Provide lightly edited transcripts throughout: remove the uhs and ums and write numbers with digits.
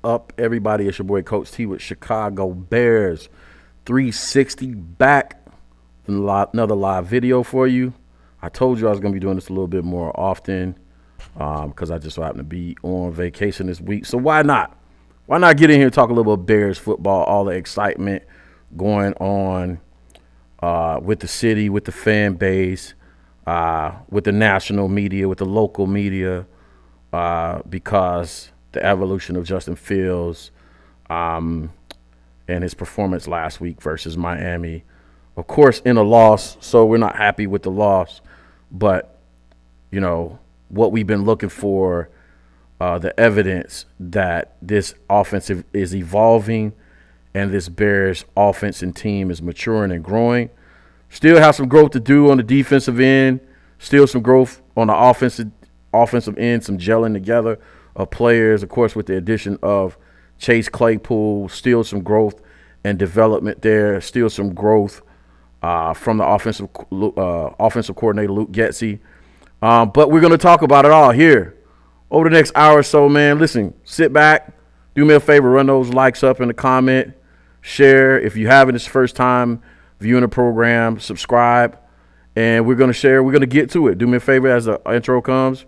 up, everybody? It's your boy Coach T with Chicago Bears 360 back. Another live video for you. I told you I was going to be doing this a little bit more often because I just so happen to be on vacation this week. So why not? Why not get in here and talk a little bit Bears football, all the excitement going on with the city, with the fan base, with the national media, with the local media, because the evolution of Justin Fields and his performance last week versus Miami. Of course, in a loss, so we're not happy with the loss. But, you know, what we've been looking for, the evidence that this offense is evolving and this Bears offense and team is maturing and growing. Still have some growth to do on the defensive end. Still some growth on the offensive end, some gelling together of players, of course, with the addition of Chase Claypool. Still some growth and development there. Still some growth from the offensive coordinator, Luke Getsy. But we're going to talk about it all here over the next hour or so, man. Listen, sit back. Do me a favor, run those likes up in the comment. Share. If you haven't, it's the first time viewing the program, subscribe. And we're going to share. We're going to get to it. Do me a favor as the intro comes.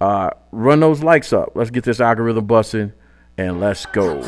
Run those likes up. Let's get this algorithm busting, and let's go.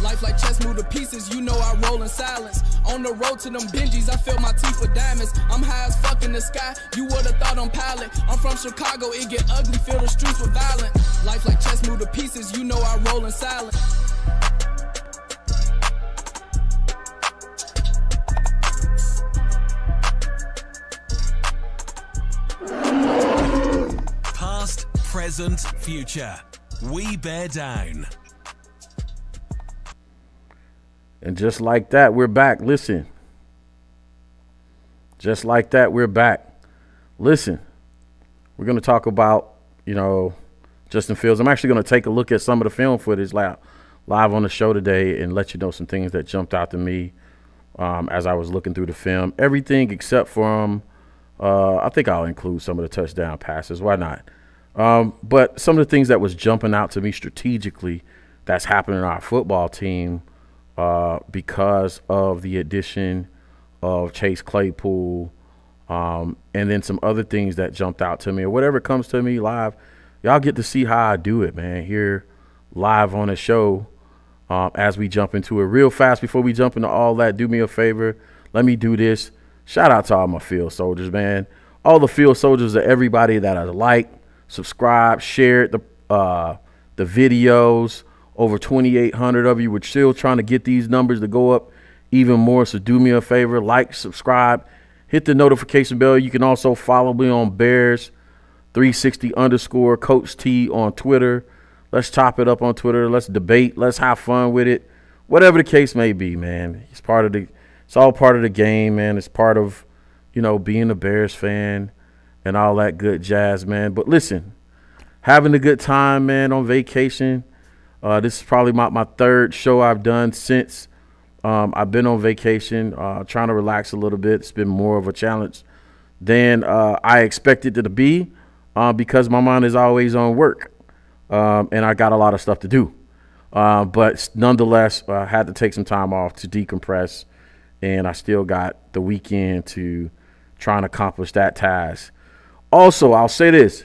Life like chess, move to pieces, you know I roll in silence. On the road to them Benjis, I fill my teeth with diamonds. I'm high as fuck in the sky, you would've thought I'm pilot. I'm from Chicago, it get ugly, fill the streets with violence. Life like chess, move to pieces, you know I roll in silence. Past, present, future. We bear down. And just like that, we're back. Listen. Just like that, we're back. Listen. We're going to talk about, Justin Fields. I'm actually going to take a look at some of the film footage live on the show today and let you know some things that jumped out to me as I was looking through the film. Everything except from, I think I'll include some of the touchdown passes. Why not? But some of the things that was jumping out to me strategically that's happening in our football team because of the addition of Chase Claypool, and then some other things that jumped out to me or whatever comes to me live. Y'all get to see how I do it, man, here live on the show as we jump into it real fast. Before we jump into all that, do me a favor. Let me do this. Shout out to all my field soldiers, man. All the field soldiers are everybody that I like, subscribe, shared the videos. Over 2,800 of you. We're still trying to get these numbers to go up even more. So do me a favor, like, subscribe, hit the notification bell. You can also follow me on Bears 360 _ Coach T on Twitter. Let's chop it up on Twitter. Let's debate. Let's have fun with it. Whatever the case may be, man. It's all part of the game, man. It's part of, being a Bears fan and all that good jazz, man. But listen, having a good time, man, on vacation. This is probably my third show I've done since I've been on vacation, trying to relax a little bit. It's been more of a challenge than I expected it to be because my mind is always on work, and I got a lot of stuff to do. But nonetheless, I had to take some time off to decompress, and I still got the weekend to try and accomplish that task. Also, I'll say this.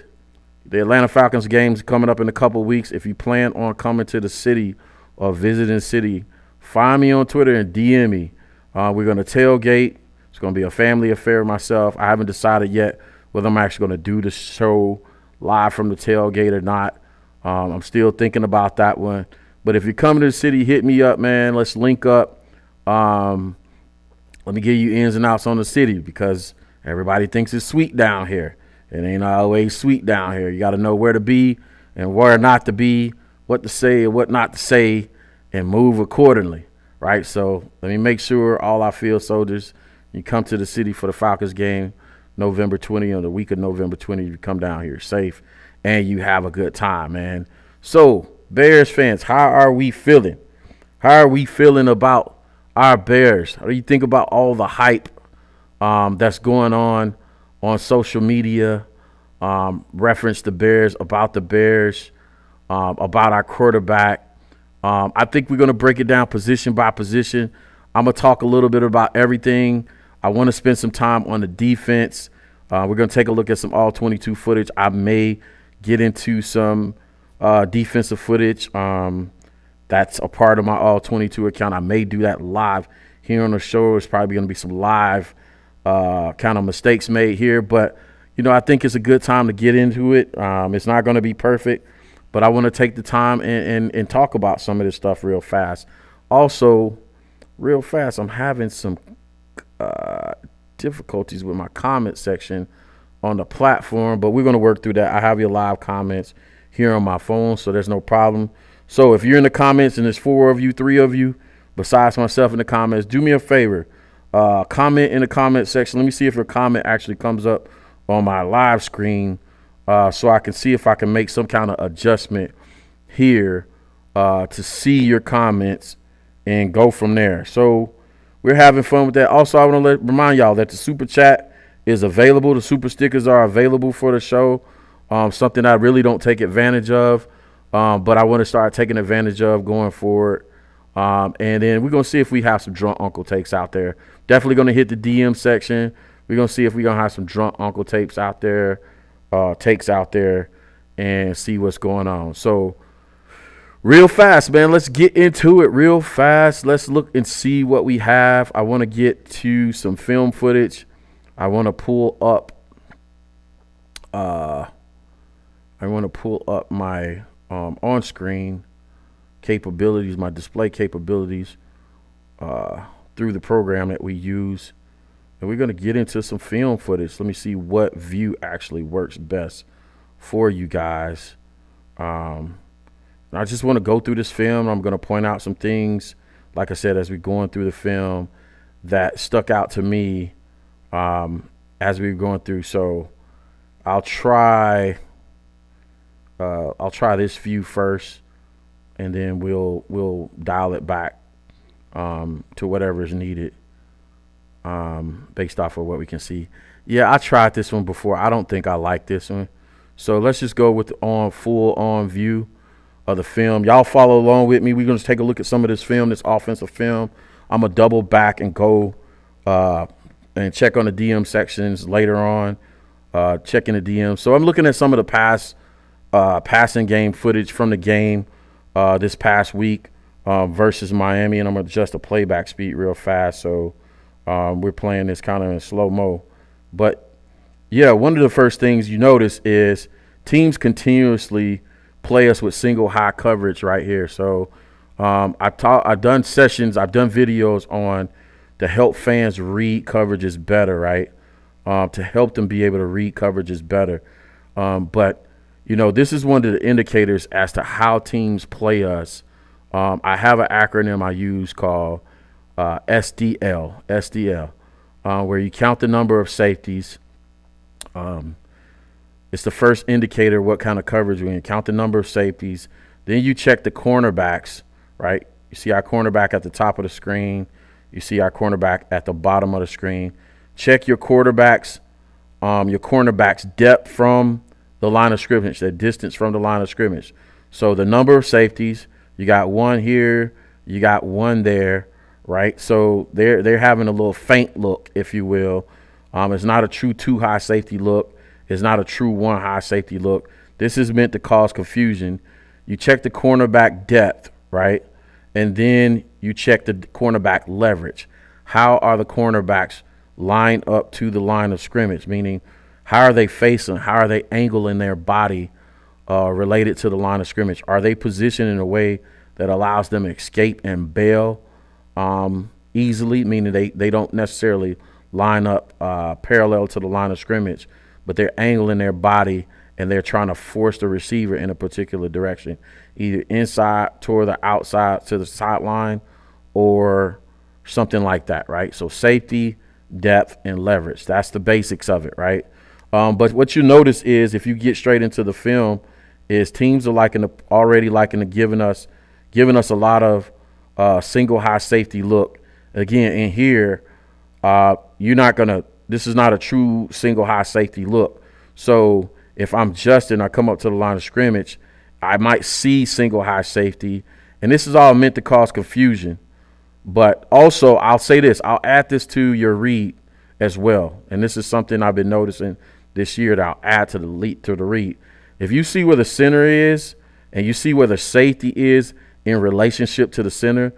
The Atlanta Falcons game's coming up in a couple weeks. If you plan on coming to the city or visiting the city, find me on Twitter and DM me. We're going to tailgate. It's going to be a family affair myself. I haven't decided yet whether I'm actually going to do the show live from the tailgate or not. I'm still thinking about that one. But if you're coming to the city, hit me up, man. Let's link up. Let me give you ins and outs on the city because everybody thinks it's sweet down here. It ain't always sweet down here. You got to know where to be and where not to be, what to say and what not to say, and move accordingly, right? So let me make sure all our field soldiers, you come to the city for the Falcons game November 20, or the week of November 20, you come down here safe and you have a good time, man. So, Bears fans, how are we feeling? How are we feeling about our Bears? How do you think about all the hype that's going on social media? Reference the Bears, about the Bears, about our quarterback. I think we're going to break it down position by position. I'm going to talk a little bit about everything. I want to spend some time on the defense. We're going to take a look at some all-22 footage. I may get into some defensive footage. That's a part of my all-22 account. I may do that live here on the show. There's probably going to be some live kind of mistakes made here. But, I think it's a good time to get into it. It's not going to be perfect, but I want to take the time and talk about some of this stuff real fast. Also, real fast, I'm having some difficulties with my comment section on the platform, but we're going to work through that. I have your live comments here on my phone, so there's no problem. So if you're in the comments and there's 4 of you, 3 of you, besides myself in the comments, do me a favor. Comment in the comment section. Let me see if your comment actually comes up on my live screen so I can see if I can make some kind of adjustment here to see your comments and go from there. So we're having fun with that. Also, I want to remind y'all that the super chat is available. The super stickers are available for the show. Something I really don't take advantage of, but I want to start taking advantage of going forward. And then we're going to see if we have some drunk uncle takes out there. Definitely going to hit the DM section. We're going to see if we're going to have some drunk uncle takes out there, and see what's going on. So real fast, man, let's get into it real fast. Let's look and see what we have. I want to get to some film footage. I want to pull up my on-screen capabilities, my display capabilities through the program that we use. And we're going to get into some film footage. Let me see what view actually works best for you guys. I just want to go through this film. I'm going to point out some things, like I said, as we're going through the film that stuck out to me as we were going through. So I'll try this view first, and then we'll dial it back to whatever is needed based off of what we can see. Yeah, I tried this one before. I don't think I like this one. So let's just go with the full on view of the film. Y'all follow along with me. We're going to take a look at some of this film, this offensive film. I'm going to double back and go and check on the DM sections later on, checking the DM. So I'm looking at some of the passing game footage from the game this past week versus Miami, and I'm going to adjust the playback speed real fast. So we're playing this kind of in slow-mo. But, yeah, one of the first things you notice is teams continuously play us with single high coverage right here. So I've done sessions, I've done videos on to help fans read coverages better, right? To help them be able to read coverages better. But, this is one of the indicators as to how teams play us. I have an acronym I use called SDL, where you count the number of safeties. It's the first indicator what kind of coverage we're in. Count the number of safeties. Then you check the cornerbacks, right? You see our cornerback at the top of the screen. You see our cornerback at the bottom of the screen. Check your cornerback's depth from the line of scrimmage, the distance from the line of scrimmage. So the number of safeties, you got one here, you got one there, right? So they're having a little faint look, if you will. It's not a true 2 high safety look. It's not a true 1 high safety look. This is meant to cause confusion. You check the cornerback depth, right? And then you check the cornerback leverage. How are the cornerbacks lined up to the line of scrimmage? Meaning, how are they facing? How are they angling their body related to the line of scrimmage? Are they positioned in a way that allows them to escape and bail easily? Meaning they don't necessarily line up parallel to the line of scrimmage, but they're angling their body and they're trying to force the receiver in a particular direction, either inside toward the outside to the sideline or something like that, right? So safety, depth, and leverage. That's the basics of it, right? But what you notice is, if you get straight into the film, is teams are already giving us a lot of single high safety look. Again, in here, you're not going to, this is not a true single high safety look. So if I'm Justin, I come up to the line of scrimmage, I might see single high safety. And this is all meant to cause confusion. But also, I'll say this, I'll add this to your read as well. And this is something I've been noticing this year that I'll add to the read. If you see where the center is and you see where the safety is in relationship to the center,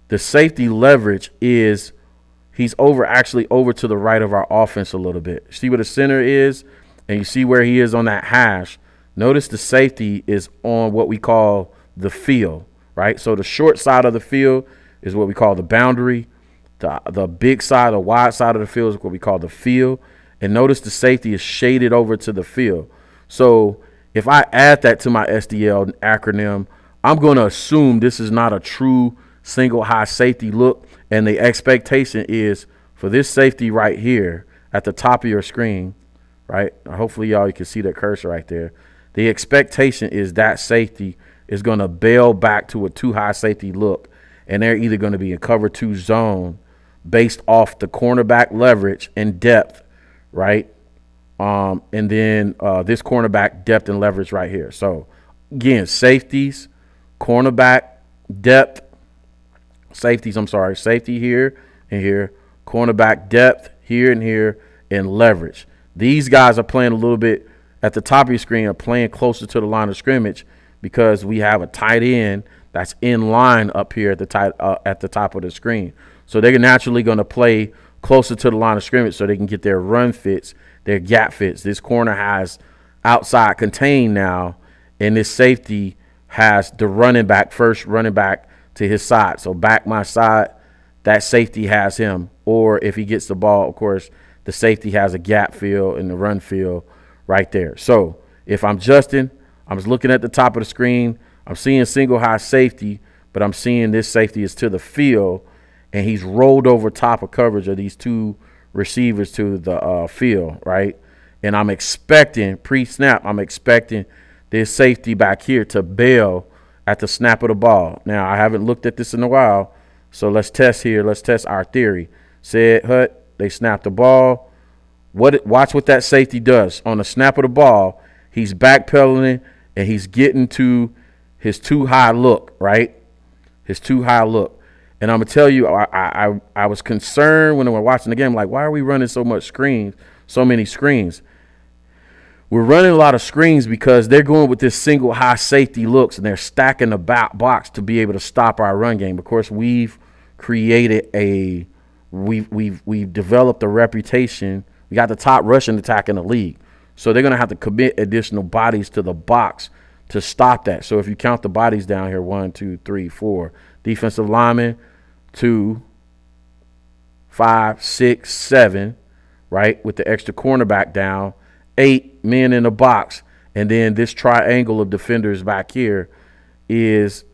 the safety leverage is he's actually over to the right of our offense a little bit. See where the center is and you see where he is on that hash. Notice the safety is on what we call the field, right? So the short side of the field is what we call the boundary. The big side, the wide side of the field is what we call the field. And notice the safety is shaded over to the field. So if I add that to my SDL acronym, I'm going to assume this is not a true single high safety look. And the expectation is for this safety right here at the top of your screen, right? Hopefully, you can see that cursor right there. The expectation is that safety is going to bail back to a too high safety look. And they're either going to be in cover 2 zone based off the cornerback leverage and depth, right? And then this cornerback depth and leverage right here. So, again, safety here and here, cornerback depth here and here, and leverage. These guys are playing a little bit at the top of your screen, are playing closer to the line of scrimmage because we have a tight end that's in line up here at the top of the screen. So they're naturally going to play closer to the line of scrimmage so they can get their run fits, their gap fits. This corner has outside contain now, and this safety has the running back to his side. So back my side, that safety has him. Or if he gets the ball, of course, the safety has a gap field and the run field right there. So if I'm Justin, I'm just looking at the top of the screen. I'm seeing single high safety, but I'm seeing this safety is to the field, and he's rolled over top of coverage of these two receivers to the field, right? And I'm expecting, pre-snap, this safety back here to bail at the snap of the ball. Now, I haven't looked at this in a while, so let's test here. Let's test our theory. Said Hut, they snap the ball. Watch what that safety does. On the snap of the ball, he's backpedaling, and he's getting to his too high look, right? His too high look. And I'm going to tell you, I was concerned when we were watching the game, like, why are we running so many screens? We're running a lot of screens because they're going with this single high safety looks, and they're stacking the box to be able to stop our run game. Of course, we've developed a reputation. We got the top rushing attack in the league. So they're going to have to commit additional bodies to the box to stop that. So if you count the bodies down here, 1, 2, 3, 4, defensive linemen, 2, 5, 6, 7, right, with the extra cornerback down, 8 men in the box, and then this triangle of defenders back here is,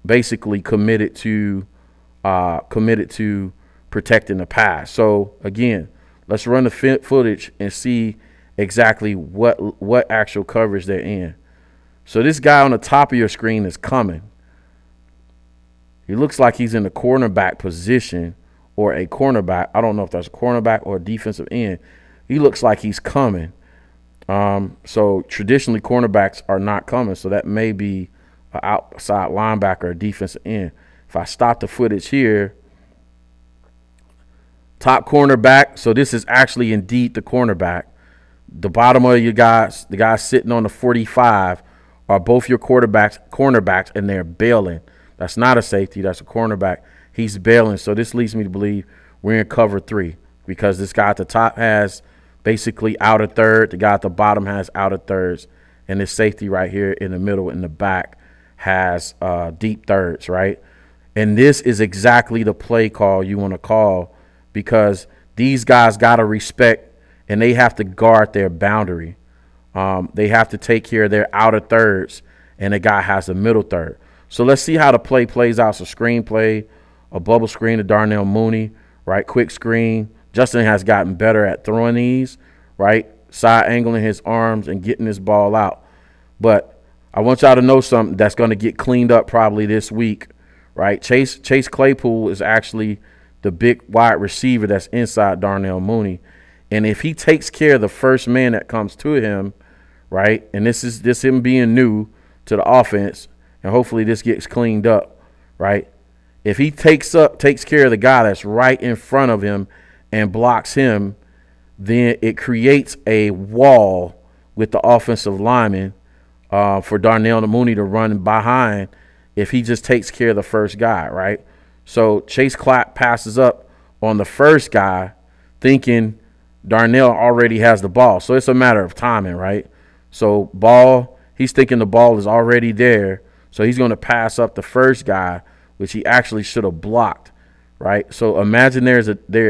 basically committed to protecting the pass. So again, let's run the footage and see exactly what actual coverage they're in. So this guy on the top of your screen is coming. He looks like he's in the cornerback position or a cornerback. I don't know if that's a cornerback or a defensive end. He looks like he's coming. So traditionally cornerbacks are not coming. So that may be an outside linebacker or defensive end. If I stop the footage here, top cornerback. So this is actually indeed the cornerback. The bottom of your guys, the guys sitting on the 45 are both your cornerbacks, and they're bailing. That's not a safety. That's a cornerback. He's bailing. So this leads me to believe we're in cover 3 because this guy at the top has basically outer third. The guy at the bottom has outer thirds. And this safety right here in the middle in the back has deep thirds, right? And this is exactly the play call you want to call because these guys got to respect and they have to guard their boundary. They have to take care of their outer thirds, and the guy has the middle third. So let's see how the play plays out. So screen play, a bubble screen to Darnell Mooney, right? Quick screen. Justin has gotten better at throwing these, right? Side angling his arms and getting this ball out. But I want y'all to know something that's going to get cleaned up probably this week, right? Chase Claypool is actually the big wide receiver that's inside Darnell Mooney. And if he takes care of the first man that comes to him, right, and this is him being new to the offense, and hopefully this gets cleaned up, right? If he takes care of the guy that's right in front of him and blocks him, then it creates a wall with the offensive lineman for Darnell Mooney to run behind if he just takes care of the first guy, right? So Chase Clapp passes up on the first guy thinking Darnell already has the ball. So it's a matter of timing, right? So he's thinking the ball is already there. So he's going to pass up the first guy, which he actually should have blocked, right? So imagine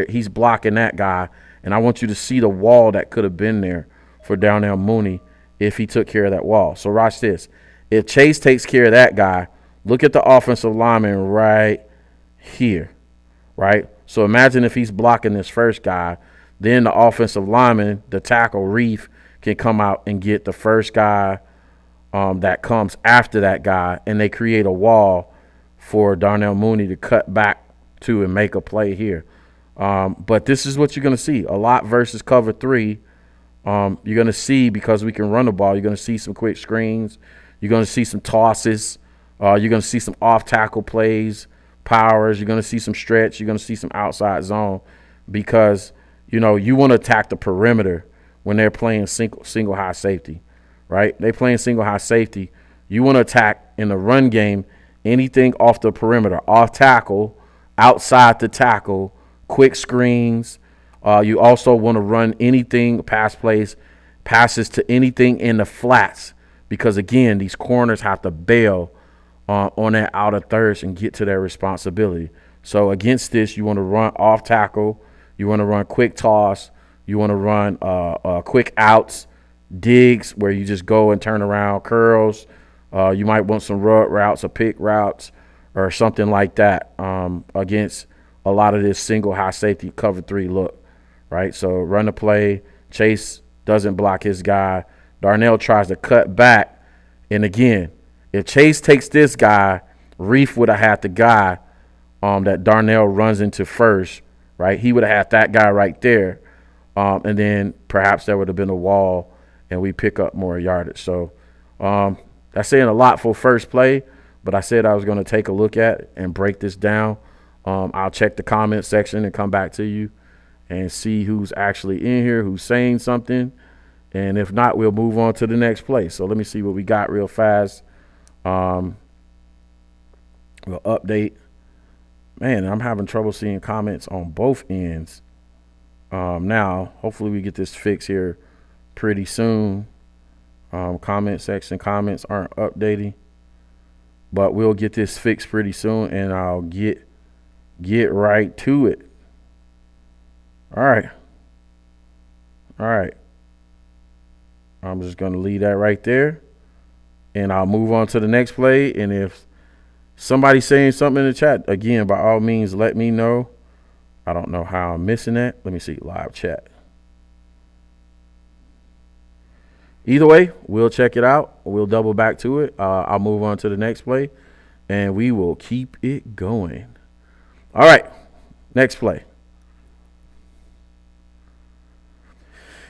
he's blocking that guy, and I want you to see the wall that could have been there for Darnell Mooney if he took care of that wall. So watch this. If Chase takes care of that guy, look at the offensive lineman right here, right? So imagine if he's blocking this first guy, then the offensive lineman, the tackle, Reef, can come out and get the first guy that comes after that guy, and they create a wall for Darnell Mooney to cut back to and make a play here. But this is what you're going to see. A lot versus cover 3. You're going to see, because we can run the ball, you're going to see some quick screens. You're going to see some tosses. You're going to see some off-tackle plays, powers. You're going to see some stretch. You're going to see some outside zone because, you want to attack the perimeter when they're playing single high safety, right? They playing single high safety. You want to attack in the run game anything off the perimeter, off tackle, outside the tackle, quick screens. You also want to run anything, passes to anything in the flats because, again, these corners have to bail on that outer thirds and get to their responsibility. So against this, you want to run off tackle. You want to run quick toss. You want to run quick outs, digs where you just go and turn around, curls. You might want some rut routes or pick routes or something like that against a lot of this single high safety cover 3 look, right? So run the play. Chase doesn't block his guy. Darnell tries to cut back. And, again, if Chase takes this guy, Reef would have had the guy that Darnell runs into first, right? He would have had that guy right there. And then perhaps there would have been a wall and we pick up more yardage. So that's saying a lot for first play, but I said I was going to take a look at it and break this down. I'll check the comment section and come back to you and see who's actually in here, who's saying something. And if not, we'll move on to the next play. So let me see what we got real fast. We'll update. Man, I'm having trouble seeing comments on both ends. Now, hopefully we get this fixed here pretty soon. Comment section comments aren't updating, but we'll get this fixed pretty soon, and I'll get right to it. All right. I'm just going to leave that right there, and I'll move on to the next play. And if somebody's saying something in the chat, again, by all means, let me know. I don't know how I'm missing that. Let me see, live chat. Either way, we'll check it out. We'll double back to it. I'll move on to the next play, and we will keep it going. All right, next play.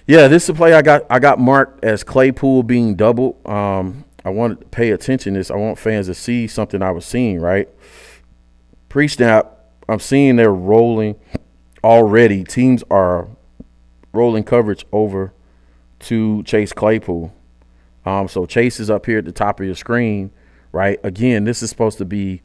Yeah, this is a play I got marked as Claypool being doubled. I wanted to pay attention to this. I want fans to see something I was seeing, right? Pre-snap, I'm seeing they're rolling already. Teams are rolling coverage over to Chase Claypool. So Chase is up here at the top of your screen, right? Again, this is supposed to be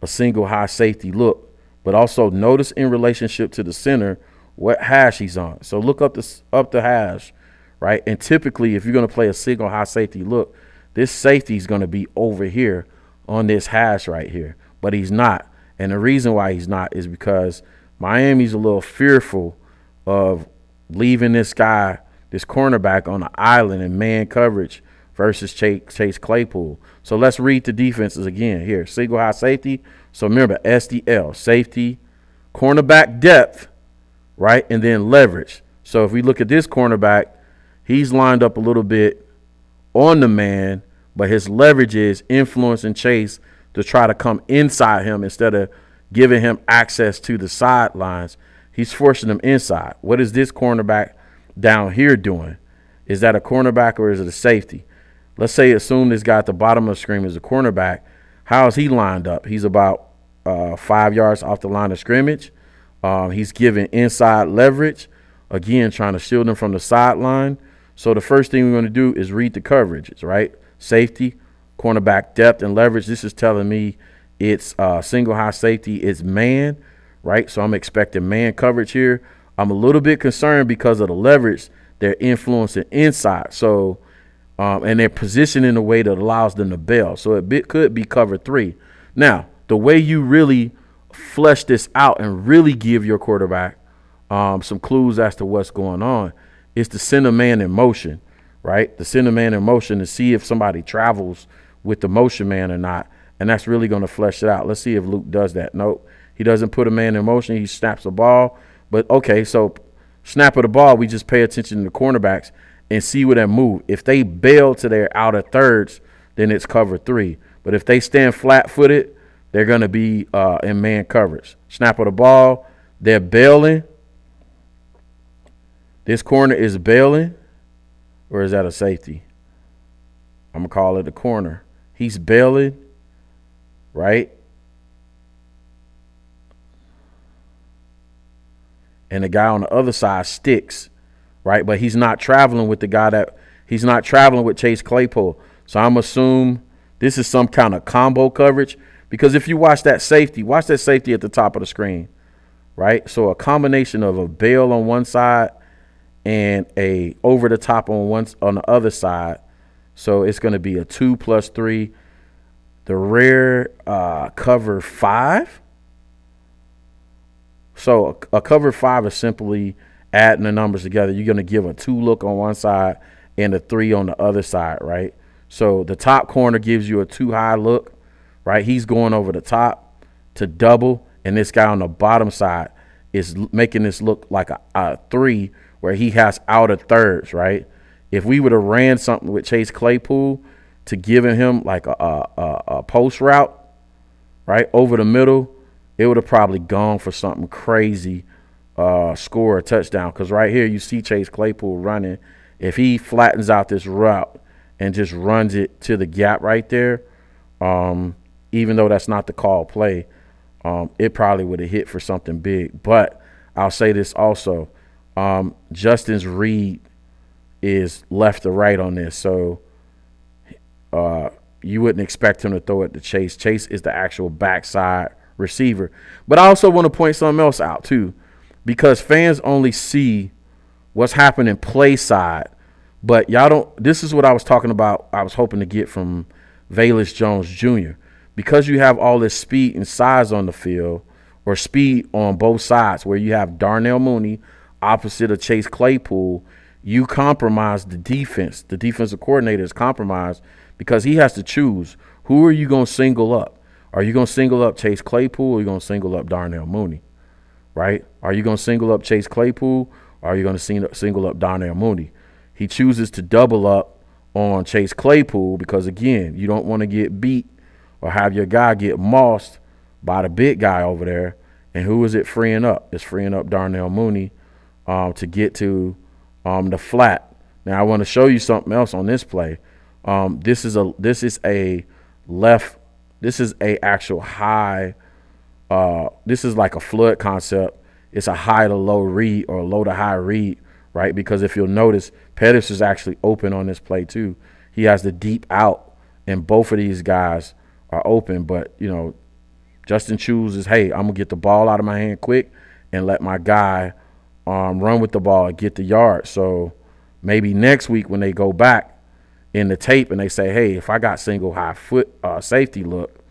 a single high safety look, but also notice in relationship to the center what hash he's on. So look up the hash, right? And typically, if you're going to play a single high safety look, this safety is going to be over here on this hash right here, but he's not. And the reason why he's not is because Miami's a little fearful of leaving this guy, this cornerback, on the island in man coverage versus Chase Claypool. So let's read the defenses again here. Single high safety. So remember, SDL, safety, cornerback depth, right, and then leverage. So if we look at this cornerback, he's lined up a little bit on the man, but his leverage is influencing Chase to try to come inside him instead of giving him access to the sidelines. He's forcing him inside. What is this cornerback down here doing? Is that a cornerback or is it a safety? Let's say assume this guy at the bottom of the screen is a cornerback. How is he lined up? He's about 5 yards off the line of scrimmage. He's giving inside leverage, again, trying to shield him from the sideline. So the first thing we're going to do is read the coverages, right? Safety, cornerback depth, and leverage. This is telling me it's single high safety. It's man, right? So I'm expecting man coverage here. I'm a little bit concerned because of the leverage. They're influencing inside. So, and they're positioned in a way that allows them to bail. So it could be cover 3. Now, the way you really flesh this out and really give your quarterback some clues as to what's going on is to send a man in motion, right? To send a man in motion to see if somebody travels with the motion man or not. And that's really going to flesh it out. Let's see if Luke does that. Nope. He doesn't put a man in motion. He snaps the ball. But, okay, so snap of the ball, we just pay attention to the cornerbacks and see where they move. If they bail to their outer thirds, then it's cover 3. But if they stand flat-footed, they're going to be in man coverage. Snap of the ball, they're bailing. This corner is bailing, or is that a safety? I'm going to call it a corner. He's bailing, right? And the guy on the other side sticks, right? But he's not traveling with the guy he's not traveling with Chase Claypool. So I'm assume this is some kind of combo coverage, because if you watch that safety at the top of the screen, right? So a combination of a bail on one side and a over the top on the other side. So it's going to be a 2 plus 3. The rare cover 5. So a cover 5 is simply adding the numbers together. You're going to give a 2 look on one side and a 3 on the other side, right? So the top corner gives you a 2 high look, right? He's going over the top to double, and this guy on the bottom side is making this look like a 3 where he has outer thirds, right? If we would have ran something with Chase Claypool to giving him like a post route, right, over the middle, it would have probably gone for something crazy, score a touchdown. Because right here you see Chase Claypool running. If he flattens out this route and just runs it to the gap right there, even though that's not the call play, it probably would have hit for something big. But I'll say this also. Justin's read is left to right on this. So you wouldn't expect him to throw it to Chase. Chase is the actual backside receiver. But I also want to point something else out too, because fans only see what's happening play side, but y'all don't. This is what I was talking about. I was hoping to get from Velus Jones Jr. Because you have all this speed and size on the field, or speed on both sides, where you have Darnell Mooney opposite of Chase Claypool, you compromise the defense. The defensive coordinator is compromised because he has to choose, who are you going to single up? Are you going to single up Chase Claypool, or are you going to single up Darnell Mooney, right? Are you going to single up Chase Claypool, or are you going to single up Darnell Mooney? He chooses to double up on Chase Claypool because, again, you don't want to get beat or have your guy get mossed by the big guy over there. And who is it freeing up? It's freeing up Darnell Mooney to get to the flat. Now I want to show you something else on this play. This is a actual high. This is like a flood concept. It's a high to low read or a low to high read, right? Because if you'll notice, Pettis is actually open on this play too. He has the deep out, and both of these guys are open. But Justin chooses, hey, I'm gonna get the ball out of my hand quick and let my guy run with the ball and get the yard. So maybe next week when they go back in the tape and they say, hey, if I got single high foot safety look,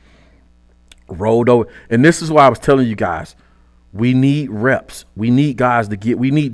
rolled over. And this is why I was telling you guys, we need reps. We need guys to get – we needed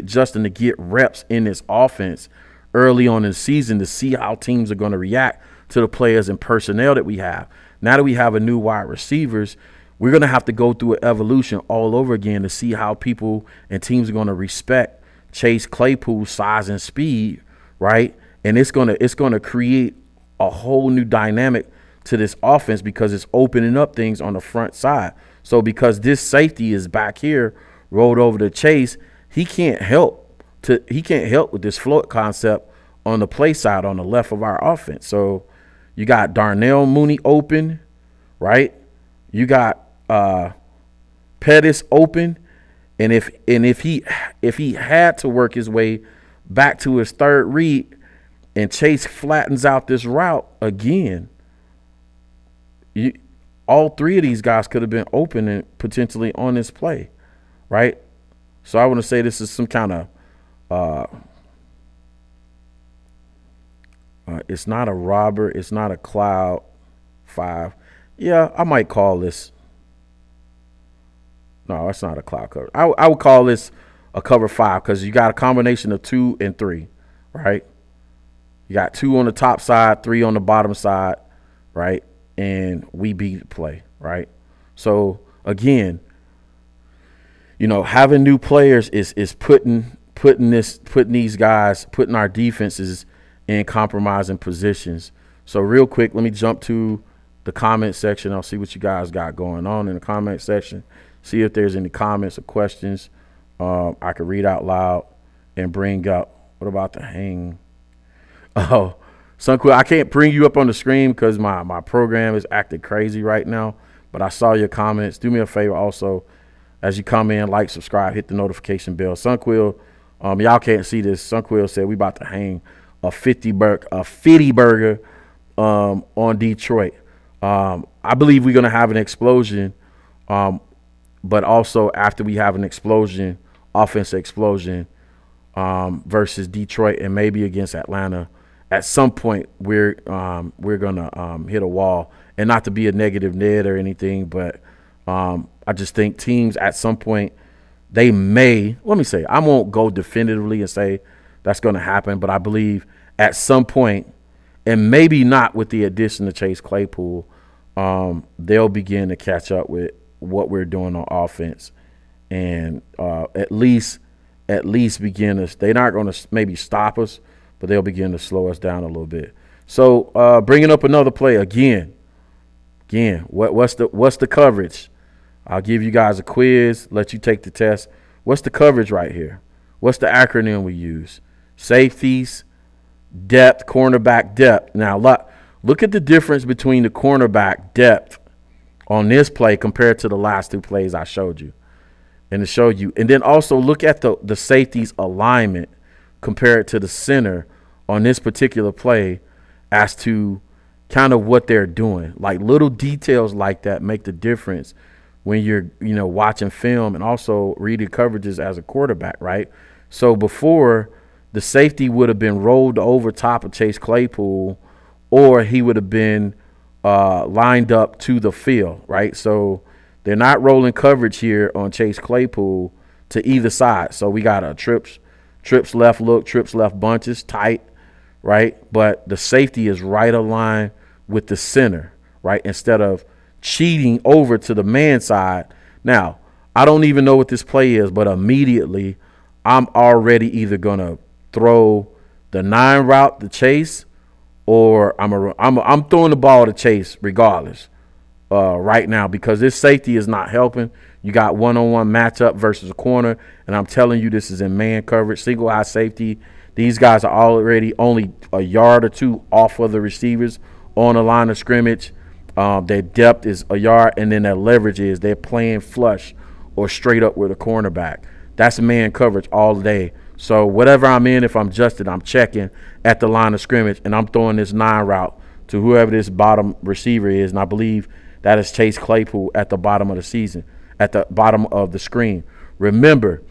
Justin to get reps in this offense early on in the season to see how teams are going to react to the players and personnel that we have. Now that we have a new wide receivers, we're going to have to go through an evolution all over again to see how people and teams are going to respect Chase Claypool's size and speed, right? And it's going to create a whole new dynamic to this offense because it's opening up things on the front side. So because this safety is back here, rolled over to Chase, he can't help with this float concept on the play side on the left of our offense. So you got Darnell Mooney open, right? You got Pettis open, and if he had to work his way back to his third read and Chase flattens out this route again, all three of these guys could have been open and potentially on this play, right? So I want to say this is some kind of it's not a robber, it's not a cloud 5. Yeah, I might call this. No, it's not a cloud cover. I would call this a cover 5 because you got a combination of 2 and 3, right? You got 2 on the top side, 3 on the bottom side, right? And we beat the play, right? So again, having new players is putting these guys, putting our defenses in compromising positions. So real quick, let me jump to the comment section. I'll see what you guys got going on in the comment section. See if there's any comments or questions I could read out loud and bring up. What about the hang? Oh, Sunquill, I can't bring you up on the screen because my program is acting crazy right now. But I saw your comments. Do me a favor also, as you come in, like, subscribe, hit the notification bell. Sunquill, y'all can't see this. Sunquill said we about to hang a 50 burger on Detroit. I believe we're gonna have an explosion, but also after we have an explosion, offensive explosion, versus Detroit and maybe against Atlanta, at some point we're gonna hit a wall. And not to be a negative Ned or anything, but I just think teams at some point they may. Let me say, I won't go definitively and say that's going to happen, but I believe at some point, and maybe not with the addition of Chase Claypool, they'll begin to catch up with what we're doing on offense, and at least begin us. They're not going to maybe stop us, but they'll begin to slow us down a little bit. So bringing up another play again, what's the coverage? I'll give you guys a quiz, let you take the test. What's the coverage right here? What's the acronym we use? Safeties, depth, cornerback depth. Now, look at the difference between the cornerback depth on this play compared to the last 2 plays I showed you. And to show you. And then also look at the safeties alignment compared to the center on this particular play as to kind of what they're doing. Like little details like that make the difference when you're, watching film and also reading coverages as a quarterback, right? So before, the safety would have been rolled over top of Chase Claypool, or he would have been lined up to the field, right? So they're not rolling coverage here on Chase Claypool to either side. So we got a trips left look, trips left bunches, tight, right? But the safety is right aligned with the center, right? Instead of cheating over to the man side. Now, I don't even know what this play is, but immediately I'm already either going to throw the 9 route to Chase, or I'm throwing the ball to Chase regardless right now, because this safety is not helping. You got one-on-one matchup versus a corner, and I'm telling you this is in man coverage, single high safety. These guys are already only a yard or 2 off of the receivers on the line of scrimmage. Their depth is a yard, and then their leverage is they're playing flush or straight up with a cornerback. That's man coverage all day. So whatever I'm in, if I'm adjusted, I'm checking at the line of scrimmage, and I'm throwing this 9 route to whoever this bottom receiver is, and I believe that is Chase Claypool at the bottom of the season, at the bottom of the screen. Remember,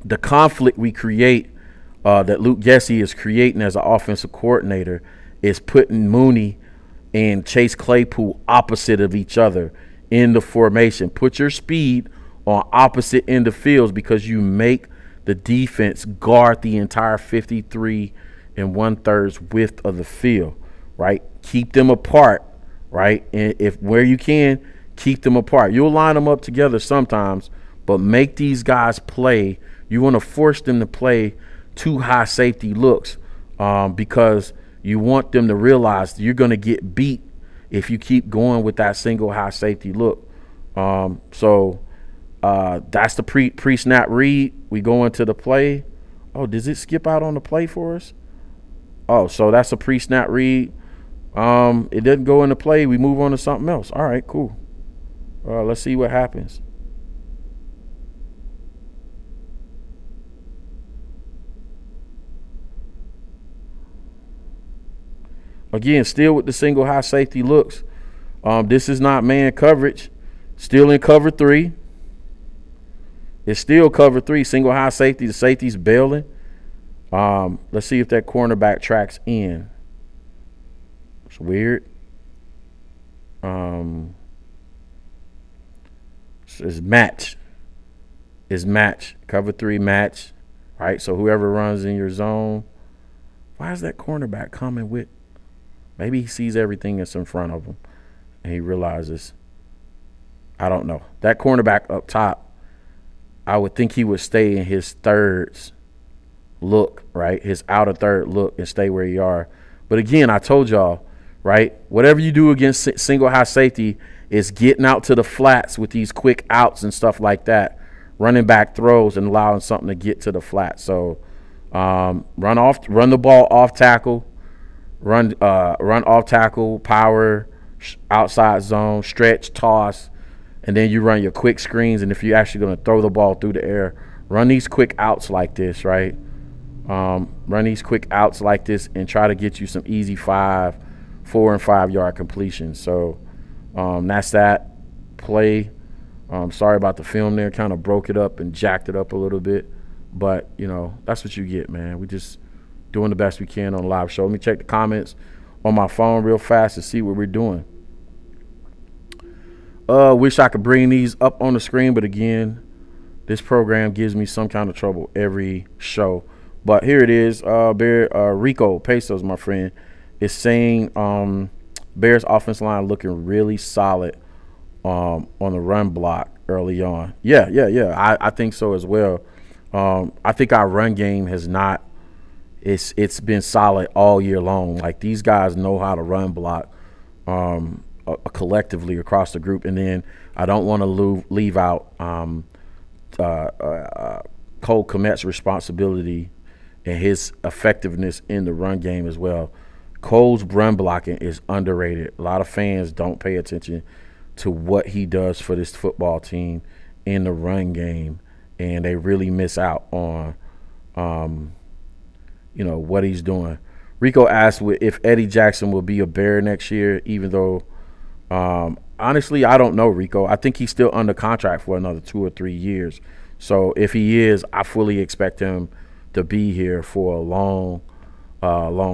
the conflict we create, that Luke Gessie is creating as an offensive coordinator, is putting Mooney and Chase Claypool opposite of each other in the formation. Put your speed on opposite end of fields because you make the defense guard the entire 53 1/3 width of the field, right? Keep them apart, right? And if where you can, keep them apart. You'll line them up together sometimes, but make these guys play. You want to force them to play 2 high safety looks because you want them to realize you're going to get beat if you keep going with that single high safety look. So that's the pre-snap read. We go into the play. Oh, does it skip out on the play for us? Oh, so that's a pre-snap read. It didn't go into play. We move on to something else. All right, cool. Let's see what happens. Again, still with the single high safety looks. This is not man coverage. Still in cover 3. It's still cover 3. Single high safety. The safety's bailing. Let's see if that cornerback tracks in. It's weird. It's match. It's match. Cover 3 match. Right? So whoever runs in your zone. Why is that cornerback coming with? Maybe he sees everything that's in front of him and he realizes. I don't know. That cornerback up top, I would think he would stay in his thirds look, right? His outer third look and stay where you are. But again, I told y'all, right? Whatever you do against single high safety is getting out to the flats with these quick outs and stuff like that, running back throws and allowing something to get to the flat. So run the ball off tackle, run off tackle, power, outside zone, stretch, toss, and then you run your quick screens. And if you're actually going to throw the ball through the air, run these quick outs like this, right? Run these quick outs like this and try to get you some easy 4 and 5 yard completions. So that's that play. Sorry about the film there. Kind of broke it up and jacked it up a little bit. But, that's what you get, man. We just doing the best we can on a live show. Let me check the comments on my phone real fast to see what we're doing. Wish I could bring these up on the screen, but again, this program gives me some kind of trouble every show. But here it is. Rico Pesos, my friend, is saying Bears offensive line looking really solid on the run block early on. Yeah. I think so as well. I think our run game has not. It's been solid all year long. Like, these guys know how to run block collectively across the group. And then I don't want to leave out Cole Kmet's responsibility and his effectiveness in the run game as well. Cole's run blocking is underrated. A lot of fans don't pay attention to what he does for this football team in the run game, and they really miss out on what he's doing. Rico asked if Eddie Jackson will be a Bear next year, even though honestly, I don't know, Rico. I think he's still under contract for another 2 or 3 years. So if he is, I fully expect him to be here for a long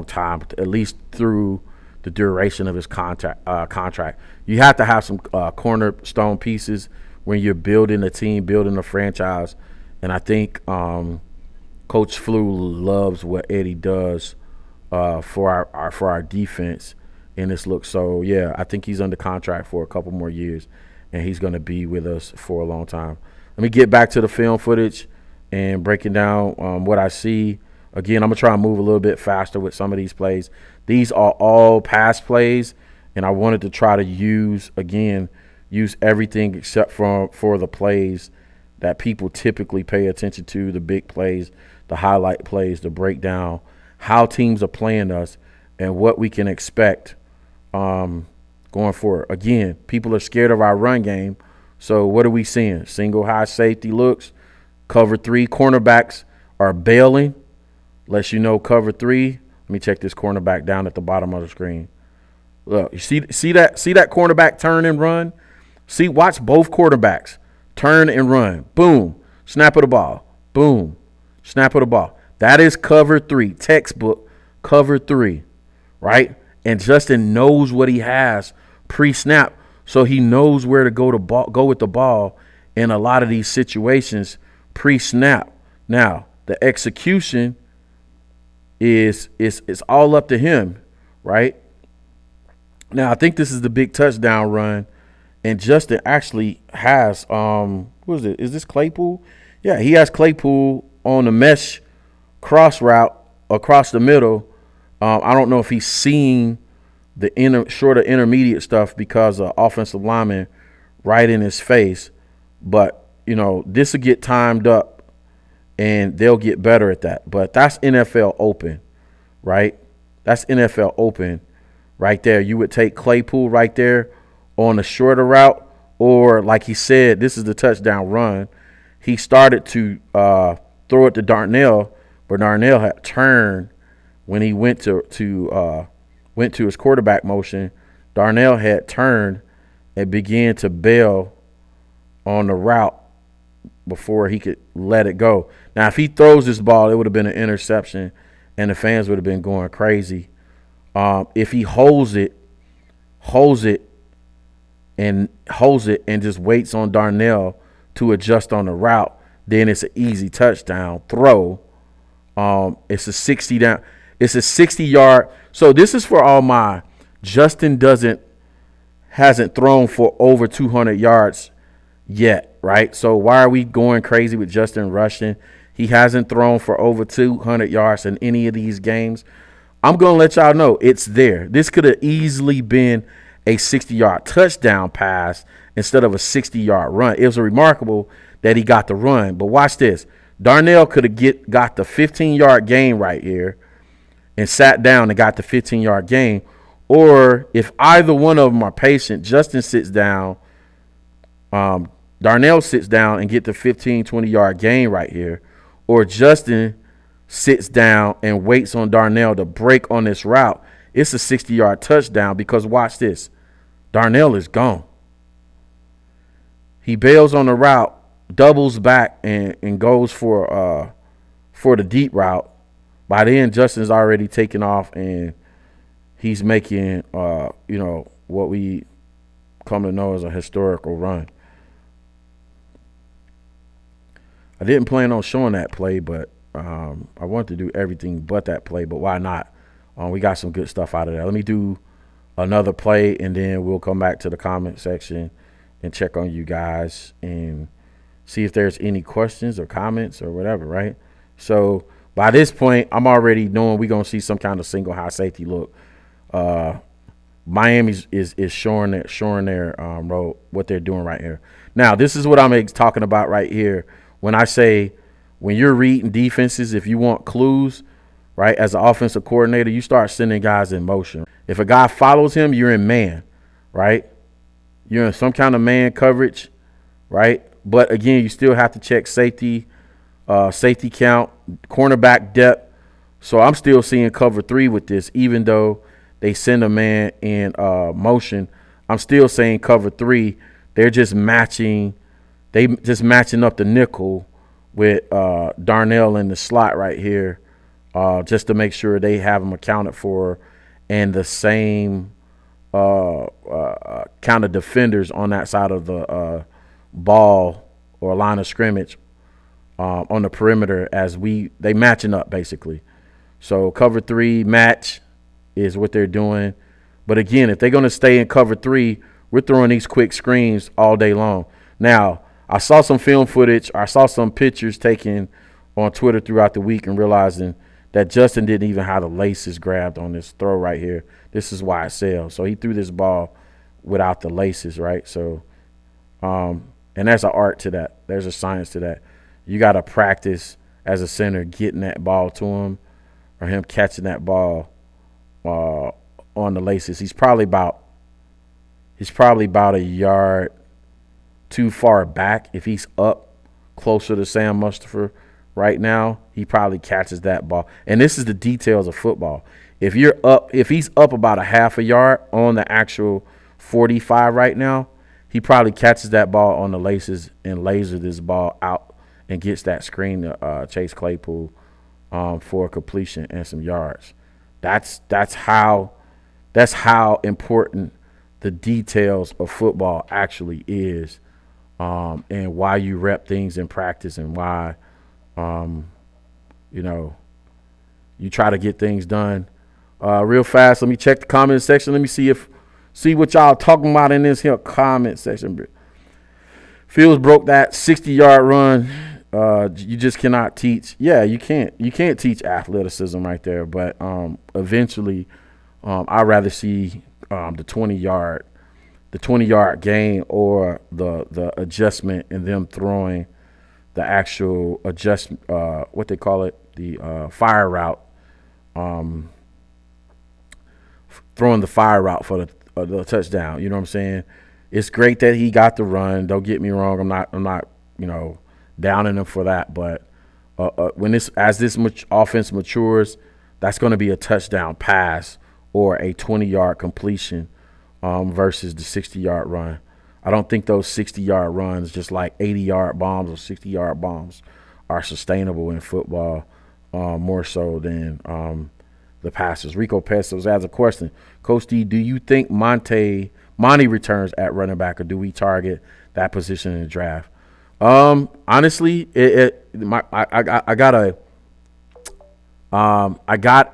time, at least through the duration of his contract. You have to have some cornerstone pieces when you're building a team, building a franchise. And I think Coach Flew loves what Eddie does for our defense in this look. So, yeah, I think he's under contract for a couple more years, and he's going to be with us for a long time. Let me get back to the film footage and breaking down what I see. Again, I'm going to try and move a little bit faster with some of these plays. These are all pass plays, and I wanted to try to use everything except for the plays that people typically pay attention to, the big plays, the highlight plays, the breakdown, how teams are playing us, and what we can expect going forward. Again, people are scared of our run game, so what are we seeing? Single high safety looks, cover 3, cornerbacks are bailing. Lets you know cover 3. Let me check this cornerback down at the bottom of the screen. Look, you see that cornerback turn and run? Watch both quarterbacks turn and run. Boom. Snap of the ball. Boom. Snap of the ball. That is cover 3. Textbook cover 3. Right? And Justin knows what he has pre-snap, so he knows where to go with the ball in a lot of these situations pre-snap. Now, the execution is all up to him, right? Now, I think this is the big touchdown run, and Justin actually has what is it? Is this Claypool? Yeah, he has Claypool on the mesh cross route across the middle. I don't know if he's seeing the shorter intermediate stuff because of offensive lineman right in his face. But, this will get timed up and they'll get better at that. But that's NFL open, right? That's NFL open right there. You would take Claypool right there on the shorter route, or like he said, this is the touchdown run. He started to throw it to Darnell, but Darnell had turned when he went to his quarterback motion. Darnell had turned and began to bail on the route before he could let it go. Now, if he throws this ball, it would have been an interception, and the fans would have been going crazy. If he holds it and just waits on Darnell to adjust on the route, then it's an easy touchdown throw. It's a 60 down. It's a 60-yard. So this is for all my Justin hasn't thrown for over 200 yards yet, right? So why are we going crazy with Justin rushing? He hasn't thrown for over 200 yards in any of these games. I'm going to let y'all know it's there. This could have easily been a 60-yard touchdown pass instead of a 60-yard run. It was remarkable that he got the run. But watch this. Darnell could have got the 15-yard gain right here and sat down and got the 15-yard gain. Or if either one of them are patient, Justin sits down, Darnell sits down and get the 15, 20-yard gain right here. Or Justin sits down and waits on Darnell to break on this route. It's a 60-yard touchdown because watch this. Darnell is gone. He bails on the route, doubles back, and goes for the deep route. By then, Justin's already taken off, and he's making, what we come to know as a historical run. I didn't plan on showing that play, but I wanted to do everything but that play, but why not? We got some good stuff out of that. Let me do another play, and then we'll come back to the comment section and check on you guys and see if there's any questions or comments or whatever, right? So by this point, I'm already knowing we're going to see some kind of single high safety look. Miami is showing their road, what they're doing right here. Now, this is what I'm talking about right here. When I say when you're reading defenses, if you want clues, right, as an offensive coordinator, you start sending guys in motion. If a guy follows him, you're in man, right? You're in some kind of man coverage, right? But, again, you still have to check safety count, cornerback depth. So I'm still seeing cover 3 with this, even though they send a man in motion. I'm still saying cover 3. They're just matching up the nickel with Darnell in the slot right here, just to make sure they have them accounted for, and the same kind of defenders on that side of the ball or line of scrimmage on the perimeter as they matching up basically. So cover 3 match is what they're doing. But again, if they're going to stay in cover 3, we're throwing these quick screens all day long. Now, I saw some film footage. I saw some pictures taken on Twitter throughout the week and realizing that Justin didn't even have the laces grabbed on this throw right here. This is why it sailed. So he threw this ball without the laces, right? So, and there's an art to that. There's a science to that. You got to practice as a center getting that ball to him or him catching that ball on the laces. He's probably about a yard too far back. If he's up closer to Sam Mustipher right now, he probably catches that ball. And this is the details of football. If he's up about a half a yard on the actual 45 right now, he probably catches that ball on the laces and lasers this ball out and gets that screen to Chase Claypool for a completion and some yards. That's how important the details of football actually is, and why you rep things in practice and why you try to get things done real fast. Let me check the comment section. Let me see what y'all talking about in this here comment section. Fields broke that 60-yard run. You just cannot teach. Yeah, you can't teach athleticism right there. But eventually, I'd rather see the 20-yard gain or the adjustment and them throwing the actual what they call it, the fire route, throwing the fire route for the touchdown. You know what I'm saying? It's great that he got the run. Don't get me wrong. I'm not downing him for that. But as this offense matures, that's going to be a touchdown pass or a 20-yard completion versus the 60-yard run. I don't think those 60-yard runs, just like 80-yard bombs or 60-yard bombs, are sustainable in football more so than the passes. Rico Pestos has a question. Coach D, do you think Monty returns at running back, or do we target that position in the draft? Honestly, I got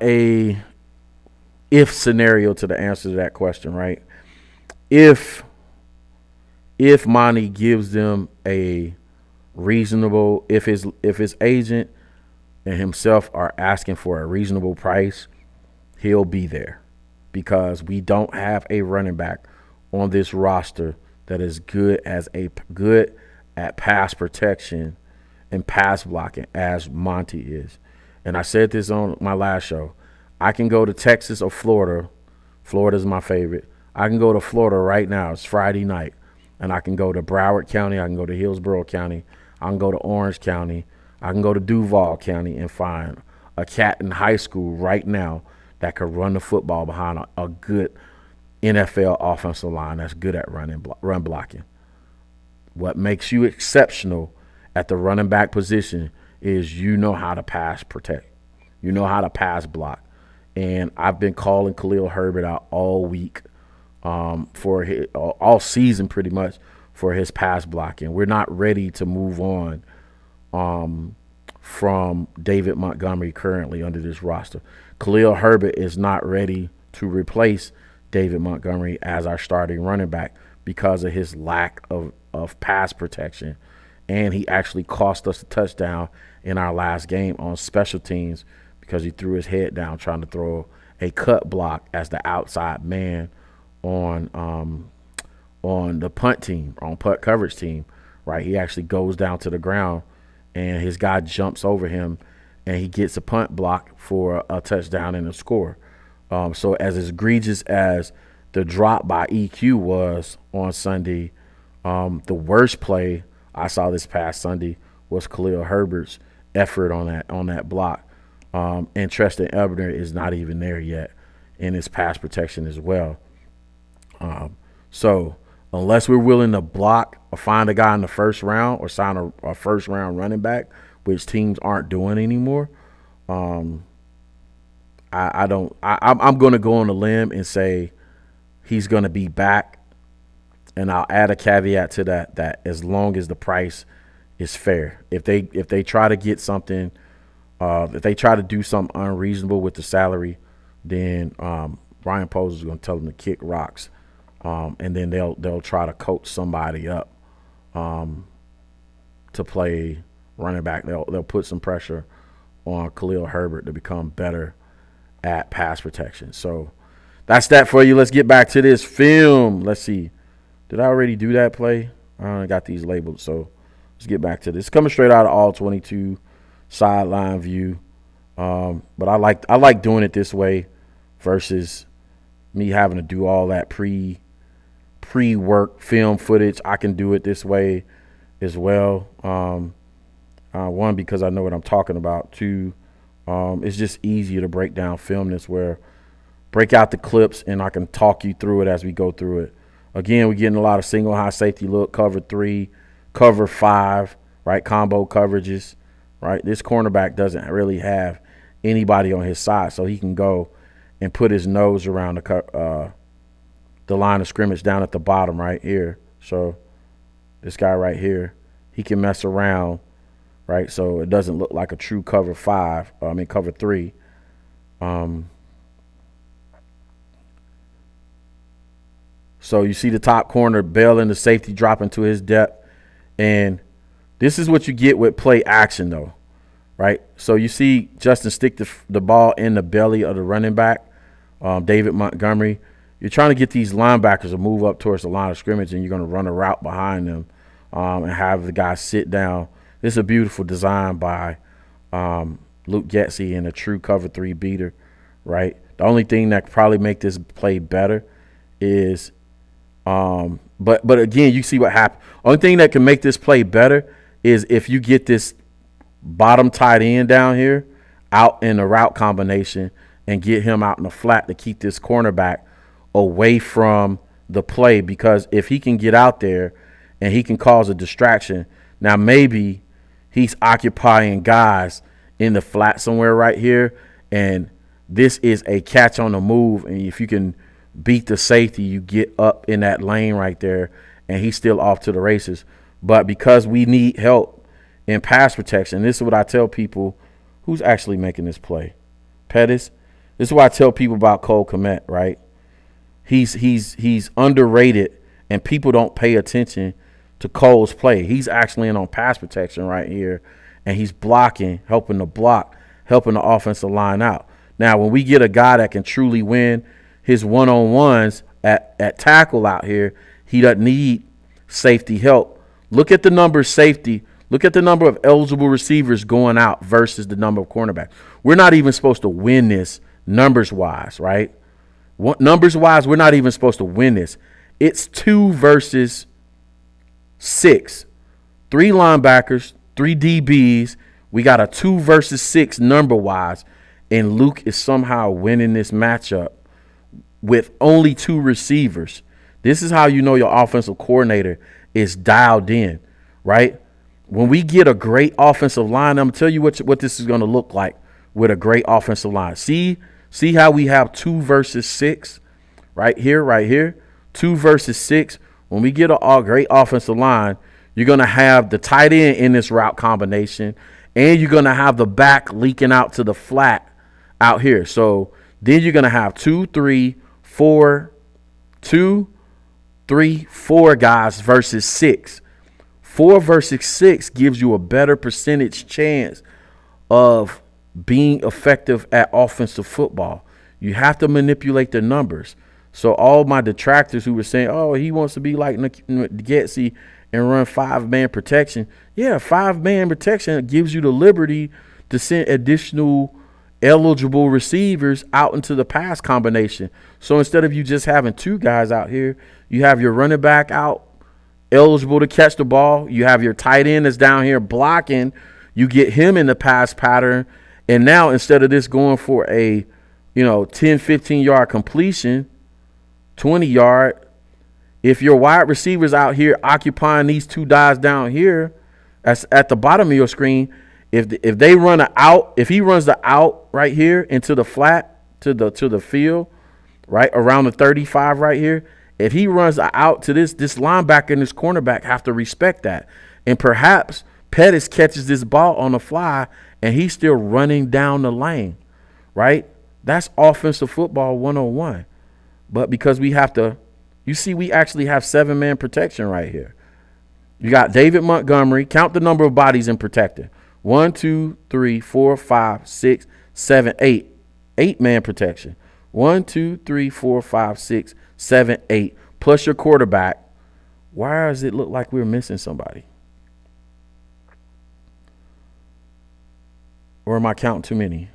a if scenario to the answer to that question, right? If Monty gives them a reasonable, if his agent and himself are asking for a reasonable price, he'll be there, because we don't have a running back on this roster that is good at pass protection and pass blocking as Monty is. And I said this on my last show. I can go to Texas or Florida. Florida's my favorite. I can go to Florida right now. It's Friday night. And I can go to Broward County. I can go to Hillsborough County. I can go to Orange County. I can go to Duval County and find a cat in high school right now that could run the football behind a good NFL offensive line that's good at run blocking. What makes you exceptional at the running back position is you know how to pass protect. You know how to pass block. And I've been calling Khalil Herbert out all week, all season pretty much, for his pass blocking. We're not ready to move on from David Montgomery currently under this roster. Khalil Herbert is not ready to replace David Montgomery as our starting running back because of his lack of pass protection. And he actually cost us a touchdown in our last game on special teams because he threw his head down trying to throw a cut block as the outside man on the punt team, on punt coverage team, right? He actually goes down to the ground and his guy jumps over him and he gets a punt block for a touchdown and a score. So as egregious as the drop by EQ was on Sunday, the worst play I saw this past Sunday was Khalil Herbert's effort on that block. And Treston Ebner is not even there yet in his pass protection as well. So unless we're willing to block or find a guy in the first round or sign a first round running back, which teams aren't doing anymore, I'm going to go on a limb and say he's going to be back. And I'll add a caveat to that as long as the price is fair. If they try to get something, if they try to do something unreasonable with the salary, then Ryan Poles is going to tell them to kick rocks, and then they'll try to coach somebody up to play running back. They'll put some pressure on Khalil Herbert to become better at pass protection. So that's that for you. Let's get back to this film. Let's see. Did I already do that play? I got these labeled, so let's get back to this. Coming straight out of all 22 sideline view, but I like doing it this way versus me having to do all that pre-work film footage. I can do it this way as well. One, because I know what I'm talking about. Two, it's just easier to break down film this where break out the clips and I can talk you through it as we go through it. Again, we're getting a lot of single high safety look, cover 3, cover 5, right? Combo coverages, right? This cornerback doesn't really have anybody on his side, so he can go and put his nose around the line of scrimmage down at the bottom right here. So this guy right here, he can mess around, right? So it doesn't look like a true cover 3. So you see the top corner bailing the safety dropping to his depth. And this is what you get with play action, though, right? So you see Justin stick the ball in the belly of the running back. David Montgomery. You're trying to get these linebackers to move up towards the line of scrimmage, and you're going to run a route behind them and have the guys sit down. This is a beautiful design by Luke Getsy in a true cover 3 beater, right? The only thing that could probably make this play better is but again, you see what happened. Only thing that can make this play better is if you get this bottom tight end down here out in the route combination and get him out in the flat to keep this cornerback away from the play, because if he can get out there and he can cause a distraction, now maybe he's occupying guys in the flat somewhere right here, and this is a catch on the move, and if you can beat the safety, you get up in that lane right there, and he's still off to the races. But because we need help in pass protection, this is what I tell people who's actually making this play. Pettis. This is what I tell people about Cole Kmet, right? He's underrated, and people don't pay attention to Cole's play. He's actually in on pass protection right here, and he's blocking, helping the block, helping the offensive line out. Now, when we get a guy that can truly win his one-on-ones at tackle out here, he doesn't need safety help. Look at the number of safety. Look at the number of eligible receivers going out versus the number of cornerbacks. We're not even supposed to win this numbers-wise, right? Numbers-wise, we're not even supposed to win this. It's 2 versus 6. 3 linebackers, 3 DBs. We got a 2 versus 6 number-wise, and Luke is somehow winning this matchup with only 2 receivers. This is how you know your offensive coordinator is dialed in, right? When we get a great offensive line, I'm going to tell you what this is going to look like with a great offensive line. See how we have 2 versus 6 right here, 2 versus 6. When we get a great offensive line, you're going to have the tight end in this route combination, and you're going to have the back leaking out to the flat out here. So then you're going to have 2, 3, 4 guys versus 6. 4 versus 6 gives you a better percentage chance of being effective at offensive football. You have to manipulate the numbers. So all my detractors who were saying, oh, he wants to be like Getsy and run 5-man protection. Yeah, 5-man protection gives you the liberty to send additional eligible receivers out into the pass combination. So instead of you just having 2 guys out here, you have your running back out eligible to catch the ball. You have your tight end that's down here blocking. You get him in the pass pattern. And now instead of this going for a, 10, 15-yard completion, 20-yard, if your wide receivers out here occupying these 2 guys down here at the bottom of your screen, if they run an out, if he runs the out right here into the flat to the field, right around the 35 right here, if he runs out to this linebacker and this cornerback have to respect that. And perhaps Pettis catches this ball on the fly and he's still running down the lane, right? That's offensive football 101. But because we have to, you see, we actually have 7-man protection right here. You got David Montgomery. Count the number of bodies in protecting. 1, 2, 3, 4, 5, 6, 7, 8. 8-man protection. 1, 2, 3, 4, 5, 6, 7, 8. Plus your quarterback. Why does it look like we're missing somebody? Or am I counting too many?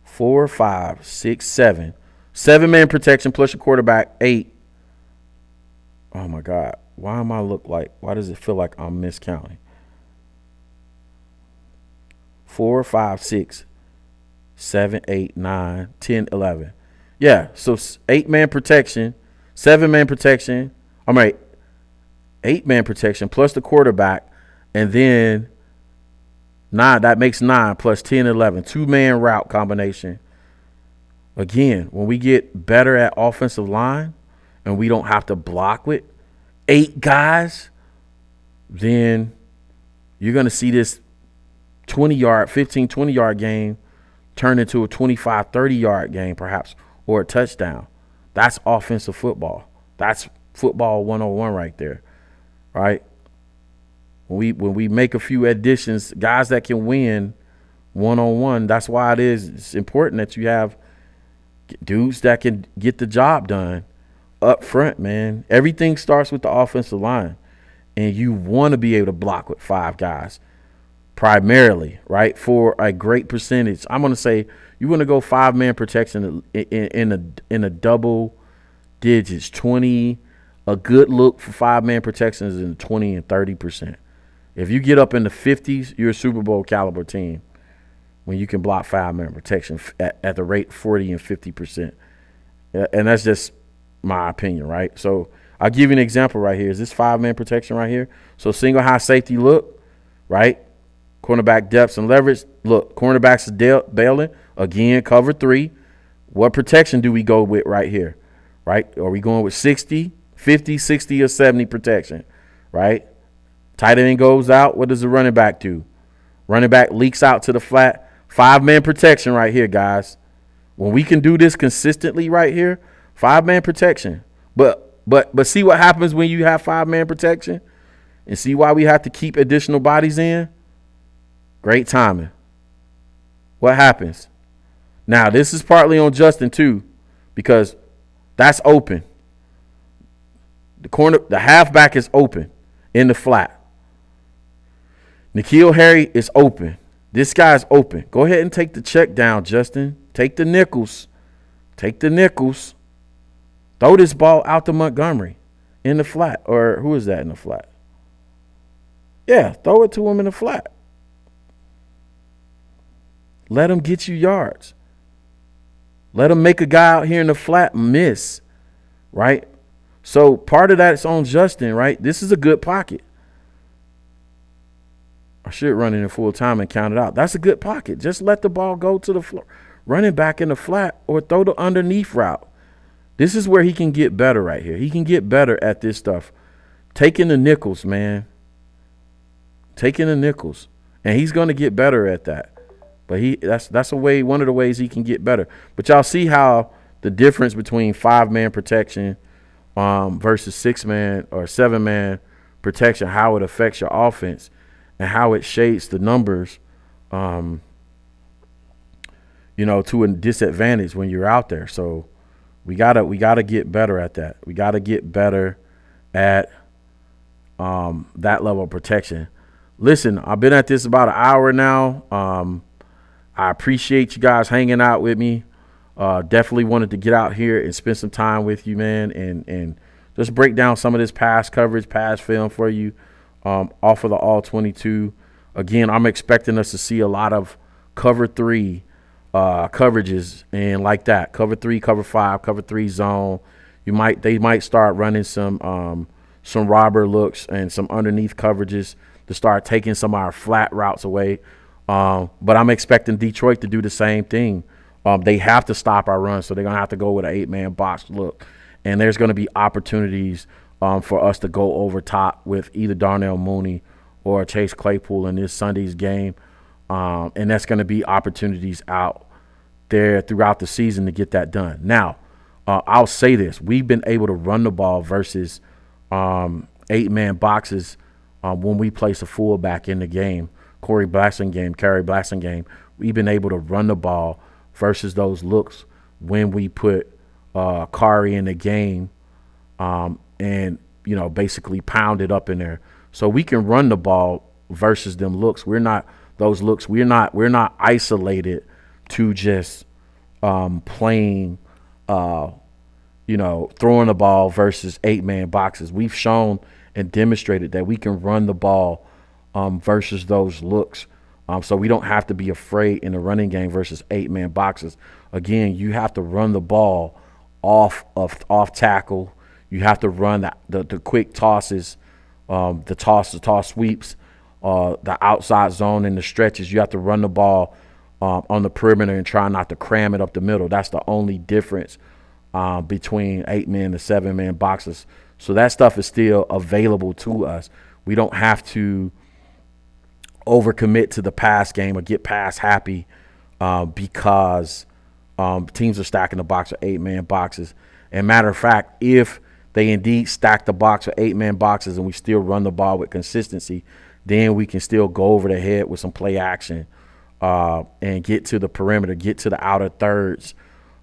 4, 5, 6, 7. 7-man protection plus your quarterback, 8. Oh, my God. Why does it feel like I'm miscounting? 4, 5, 6, 7, 8, 9, 10, 11. Yeah, so 8-man protection, 7-man protection. 8-man protection plus the quarterback, and then 9. That makes 9 plus 10, 11. 2-man route combination. Again, when we get better at offensive line and we don't have to block with 8 guys, then you're going to see this 20-yard, 15, 20-yard game turn into a 25, 30-yard game perhaps, or a touchdown. That's offensive football. That's football 101 right there, right? When we make a few additions, guys that can win one-on-one, that's why it's important that you Dudes that can get the job done up front, man. Everything starts with the offensive line, and you want to be able to block with 5 guys primarily, right? For a great percentage, I'm going to say you want to go 5-man protection in a double digits, 20. A good look for 5-man protection is in 20 and 30%. If you get up in the 50s, you're a Super Bowl caliber team when you can block 5-man protection at the rate 40 and 50%. And that's just my opinion, right? So I'll give you an example right here. Is this 5-man protection right here? So single high safety look, right? Cornerback depths and leverage. Look, cornerbacks is bailing. Again, cover 3. What protection do we go with right here, right? Are we going with 60, 50, 60, or 70 protection, right? Tight end goes out. What does the running back do? Running back leaks out to the flat. 5-man protection right here, guys. When we can do this consistently right here, 5-man protection. But see what happens when you have 5-man protection, and see why we have to keep additional bodies in. Great timing. What happens? Now, this is partly on Justin too, because that's open. The halfback is open in the flat. N'Keal Harry is open. This guy's open. Go ahead and take the check down, Justin. Take the nickels. Take the nickels. Throw this ball out to Montgomery in the flat. Or who is that in the flat? Yeah, throw it to him in the flat. Let him get you yards. Let him make a guy out here in the flat miss, right? So part of that is on Justin, right? This is a good pocket. I should run it in full time and count it out. That's a good pocket. Just let the ball go to the floor. Running back in the flat or throw the underneath route. This is where he can get better right here. He can get better at this stuff. Taking the nickels, man. Taking the nickels. And he's going to get better at that. But that's a way, one of the ways he can get better. But y'all see how the difference between 5-man protection versus 6-man or 7-man protection, how it affects your offense and how it shades the numbers, to a disadvantage when you're out there. So we gotta get better at that. We gotta get better at that level of protection. Listen, I've been at this about an hour now. I appreciate you guys hanging out with me. Definitely wanted to get out here and spend some time with you, man, and just break down some of this past coverage, past film for you off of the All-22. Again, I'm expecting us to see a lot of cover 3 coverages and like that. Cover 3, cover 5, cover 3 zone. They might start running some robber looks and some underneath coverages to start taking some of our flat routes away. But I'm expecting Detroit to do the same thing. They have to stop our run, so they're going to have to go with an 8-man box look. And there's going to be opportunities for us to go over top with either Darnell Mooney or Chase Claypool in this Sunday's game. And that's going to be opportunities out there throughout the season to get that done. Now, I'll say this. We've been able to run the ball versus 8-man boxes when we place a fullback in the game. Carrie Blasting game, we've been able to run the ball versus those looks when we put Kari in the game and, basically pound it up in there. So we can run the ball versus them looks. We're not isolated to just playing, throwing the ball versus 8-man boxes. We've shown and demonstrated that we can run the ball versus those looks. So we don't have to be afraid in the running game versus 8-man boxes. Again, you have to run the ball off tackle. You have to run the quick tosses, the toss sweeps, the outside zone and the stretches. You have to run the ball on the perimeter and try not to cram it up the middle. That's the only difference between 8-man and 7-man boxes. So that stuff is still available to us. We don't have to overcommit to the pass game or get pass happy because teams are stacking the box with 8-man boxes. And matter of fact, if they indeed stack the box with 8-man boxes and we still run the ball with consistency, then we can still go over the head with some play action and get to the perimeter, get to the outer thirds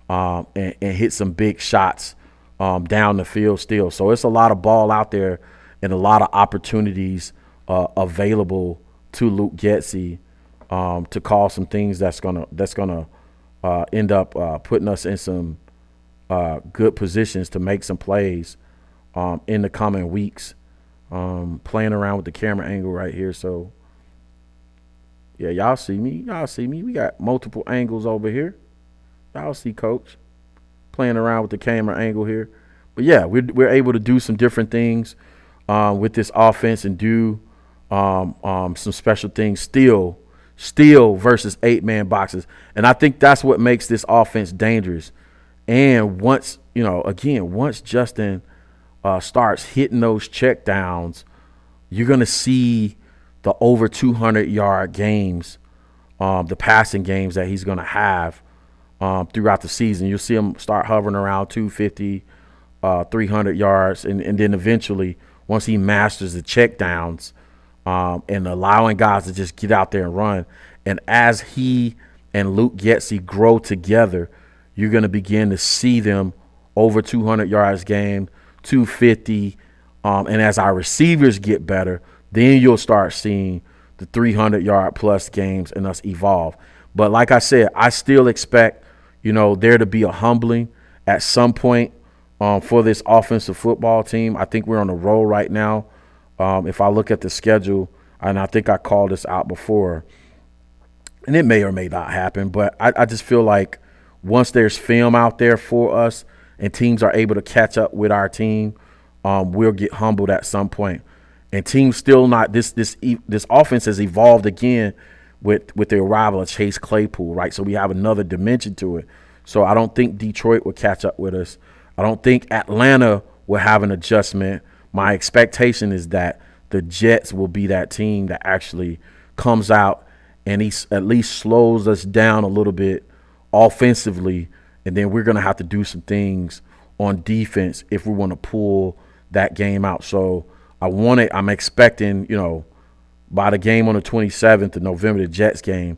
and hit some big shots down the field still. So it's a lot of ball out there and a lot of opportunities available to Luke Getsy to call some things that's gonna end up putting us in some good positions to make some plays in the coming weeks. Playing around with the camera angle right here. So yeah, y'all see me. We got multiple angles over here. Y'all see Coach playing around with the camera angle here. But yeah, we're able to do some different things with this offense and do some special things still versus 8-man boxes. And I think that's what makes this offense dangerous. And once Justin starts hitting those check downs, you're going to see the over 200-yard games, the passing games that he's going to have throughout the season. You'll see him start hovering around 250, 300 yards, and then eventually, once he masters the check downs and allowing guys to just get out there and run, and as he and Luke Getsy grow together, you're going to begin to see them over 200 yards game, 250, and as our receivers get better, then you'll start seeing the 300-yard plus games and us evolve. But like I said, I still expect, there to be a humbling at some point for this offensive football team. I think we're on a roll right now. If I look at the schedule, and I think I called this out before, and it may or may not happen, but I just feel like once there's film out there for us and teams are able to catch up with our team, we'll get humbled at some point. And teams still not this offense has evolved again with the arrival of Chase Claypool, right? So we have another dimension to it. So I don't think Detroit will catch up with us. I don't think Atlanta will have an adjustment. My expectation is that the Jets will be that team that actually comes out and he at least slows us down a little bit offensively, and then we're going to have to do some things on defense if we want to pull that game out. So I'm expecting, by the game on the 27th of November, the Jets game,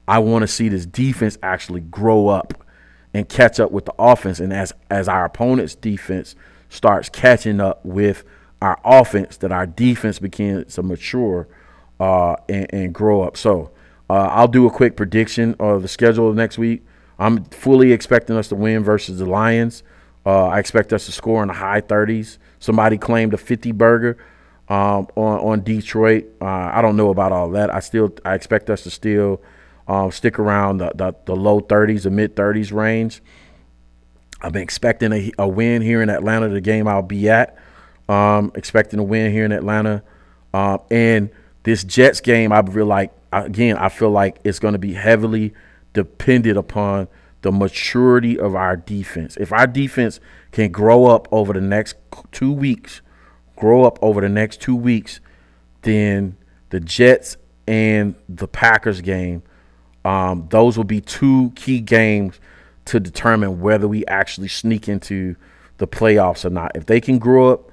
I want to see this defense actually grow up and catch up with the offense. And as our opponent's defense starts catching up with our offense, that our defense begins to mature and grow up. So I'll do a quick prediction of the schedule of next week. I'm fully expecting us to win versus the Lions. I expect us to score in the high 30s. Somebody claimed a 50 burger on Detroit. I don't know about all that. I expect us to still stick around the low 30s, the mid 30s range. I'm expecting a win here in Atlanta, the game I'll be at. Expecting a win here in Atlanta. And this Jets game, I feel like it's going to be heavily dependent upon the maturity of our defense. If our defense can grow up over the next 2 weeks, then the Jets and the Packers game, those will be two key games to determine whether we actually sneak into the playoffs or not. If they can grow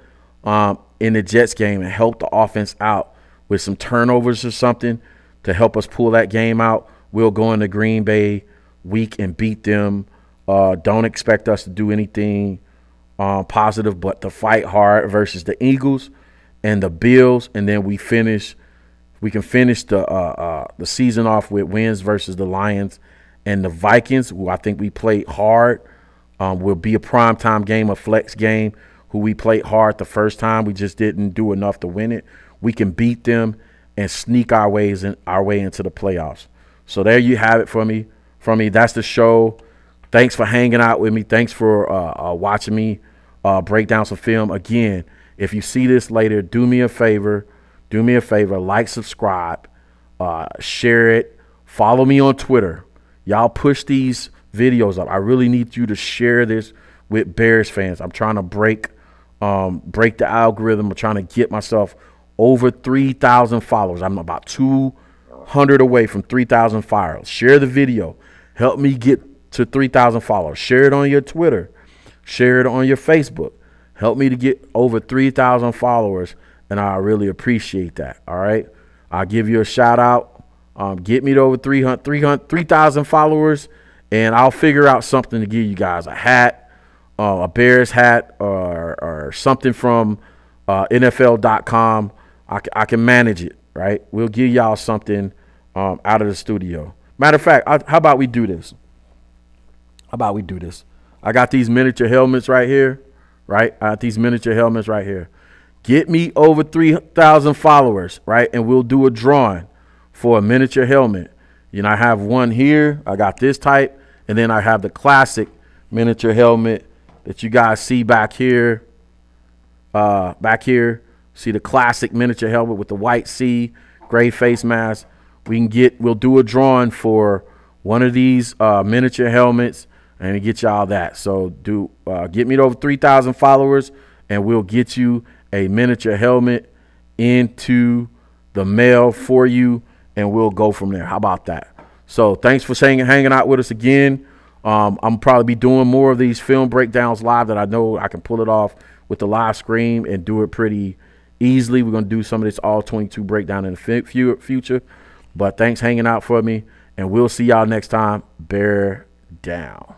up in the Jets game and help the offense out with some turnovers or something to help us pull that game out, we'll go into Green Bay week and beat them. Don't expect us to do anything positive but to fight hard versus the Eagles and the Bills, and then we can finish the season off with wins versus the Lions and the Vikings, who I think we played hard. Will be a primetime game, a flex game, who we played hard the first time. We just didn't do enough to win it. We can beat them and sneak our way into the playoffs. So there you have it for me. That's the show. Thanks for hanging out with me. Thanks for watching me break down some film. Again, if you see this later, do me a favor, like, subscribe, share it, follow me on Twitter. Y'all push these videos up. I really need you to share this with Bears fans. I'm trying to break the algorithm. I'm trying to get myself over 3,000 followers. I'm about 200 away from 3,000 followers. Share the video. Help me get to 3,000 followers. Share it on your Twitter. Share it on your Facebook. Help me to get over 3,000 followers, and I really appreciate that. All right? I'll give you a shout out. Get me to over 3,000 followers, and I'll figure out something to give you guys, a hat, a Bears hat, or something from NFL.com. I can manage it, right? We'll give y'all something out of the studio. Matter of fact, how about we do this? I got these miniature helmets right here, right? Get me over 3,000 followers, right? And we'll do a drawing for a miniature helmet. You know, I have one here. I got this type. And then I have the classic miniature helmet that you guys see back here. See the classic miniature helmet with the white C, gray face mask. We'll do a drawing for one of these miniature helmets and get y'all that. So get me to over 3,000 followers and we'll get you a miniature helmet into the mail for you and we'll go from there. How about that? So thanks for hanging out with us again. I'm probably be doing more of these film breakdowns live that I know I can pull it off with the live screen and do it pretty easily. We're going to do some of this all 22 breakdown in the future. But thanks hanging out for me, and we'll see y'all next time. Bear down.